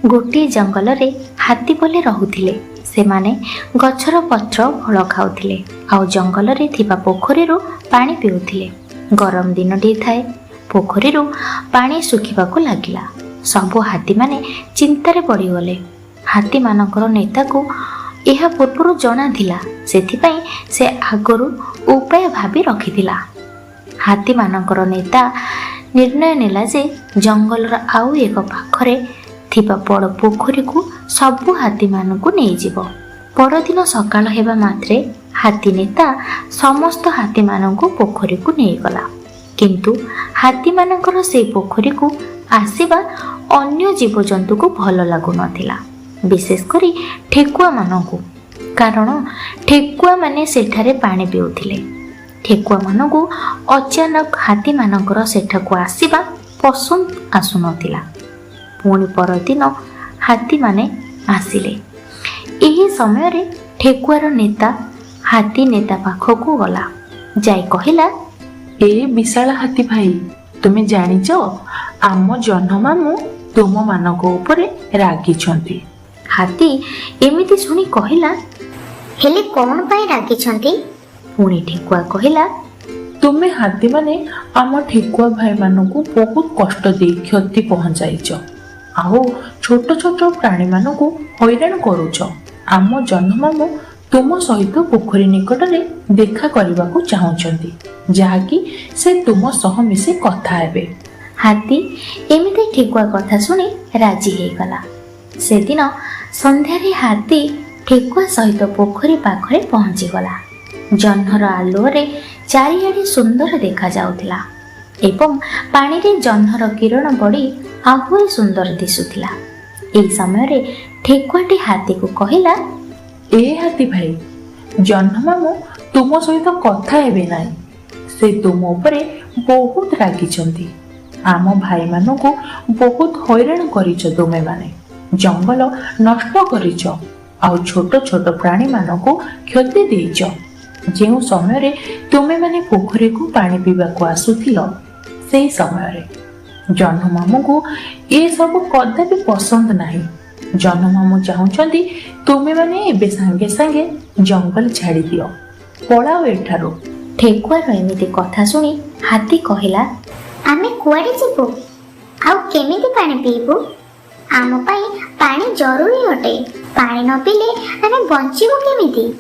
गोटे जंगल रे हाथी बोले रहुथिले। सेमाने गछर पत्र फल खाउथिले आउ जंगल रे थिबा पोखरी रु पानी पिउथिले। गरम दिन टी थाए। पोखरी रु पानी सुखिबाकू लागिला। सबु हाथी माने चिंतारे पड़ी गले। हाथी मानकर नेता को यह पूर्व जना थिला, सेथिपई से आगरु उपाय भाबी रखिथिला। हाथी मानकर नेता निर्णय नेला जे जंगलर आउ एक पाखरे थिबा बड़ पोखरी को सबु हाथी मानकू नहीं जीवो। परदिन सकाळ हेबा मात्रे हाथी नेता समस्त हाथी मानकू पोखरी को नहीं गला। किंतु हाथी मानकर से पोखरी को आसीबा अन्य जीवजंतु को भल लागु नथिला, विशेष करी ठेकुआ मानकू। कारण ठेकुआ माने सेठारे पानी पिउथिले। ठेकुआ मानकू अचानक हाथी मानकर सेठाकू आसीबा पसंद आसु नथिला। पुणी परदिन हाथी माने आसिले। एही समय रे ठेकुआर नेता हाथी नेता पाखकू गला। जाई कहिला, ए विशाल हाथी भाई, तुमे जानिଛ आम जह्न मामू तुम मानक उपरे रागिछंती। हाथी एमिति सुनी कहिला, हेले कौन पाई रागिछंती? पुणी ठेकुआ कहिला, तुमे हाथी माने आम ठेकुआ भाई मानकू बहुत कष्ट दे क्षति पहुंचाइछ। आओ छोट छोट प्राणी मानकू हैरान करूछ। आम जह्न मामू तुम सहित पोखरी निकट रे देखा करबाकू चाहुछंती, जाकी से तुम सह मिसे कथा हेबे। हाथी एमिति ठेकुआ कथा सुनी राजी हे गला। से दिन संध्यारे हाथी ठेकुआ सहित पोखरी पाखरे पहुंची गला। जह्नर आलोरे चारिआडे सुंदर देखा जाउथिला एवं पानी रे जह्नर किरण बड़ी आहुरी सुंदर दिसुथिला। एही समय रे ठेकुआटी हाथी को कहिला, ए हाथी भाई, जह्न मामू तुम सहित कथा हेबे नाई। से तुम उपरे बहुत रागिछंती। आम भाई मानकू बहुत हैरान करिछ। तुमे माने जंगल नष्ट करिछ आउ छोट छोट प्राणी मानकू क्षति देइछ। जेउ समय रे तुमे माने पोखरी को पानी पीबाकू आसुथिलो, सेही समय रे जह्न मामू को ए सब कदापि पसंद नाही। जह्न मामू चाहुछंती तुमे माने एबे संगे संगे जंगल छाड़ी दियो, पळाओ एठारो। ठेकुआर एमिति कथा सुनी हाथी कहिला, आमे कुआडे जिबु आउ केमिति पानी पीबु? आम पाई पानी जरूरी अटे। पानी न पीले आमे बंचिबु केमिति?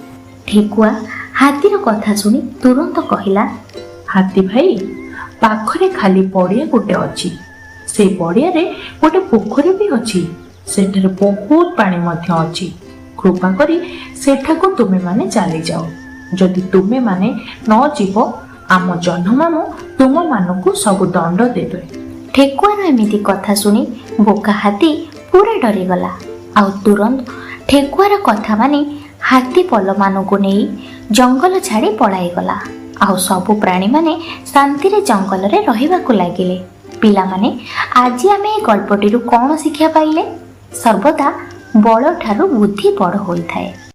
ठेकुआ हाथीर कथा सुनी तुरंत कहिला, हाथी भाई, पाखरे खाली पड़िया गोटे अछि। से पड़िया रे गोटे पोखरी भी अछि। सेठारे बहुत पानी मध्य अछि। कृपा करी सेठाको तुमे माने चली जाओ। जदि तुमे माने न जीव, आम जह्न मामू तुम मानकू सब दंड देबे। ठेकुआर एमिति कथा सुनी बोका हाथी पूरा डरी गला। आउ तुरंत ठेकुआर कथा मानी हाथी पल मानकू नहीं जंगल छाड़ी पलाई गला। आउ सबु प्राणी माने शांति रे जंगल रे रहिबाकू लागिले। पिला माने आज आमे ए गल्पटिरु कोन शिक्षा पाइले? सर्वदा बळ ठारू बुद्धि बड़ होइथाए।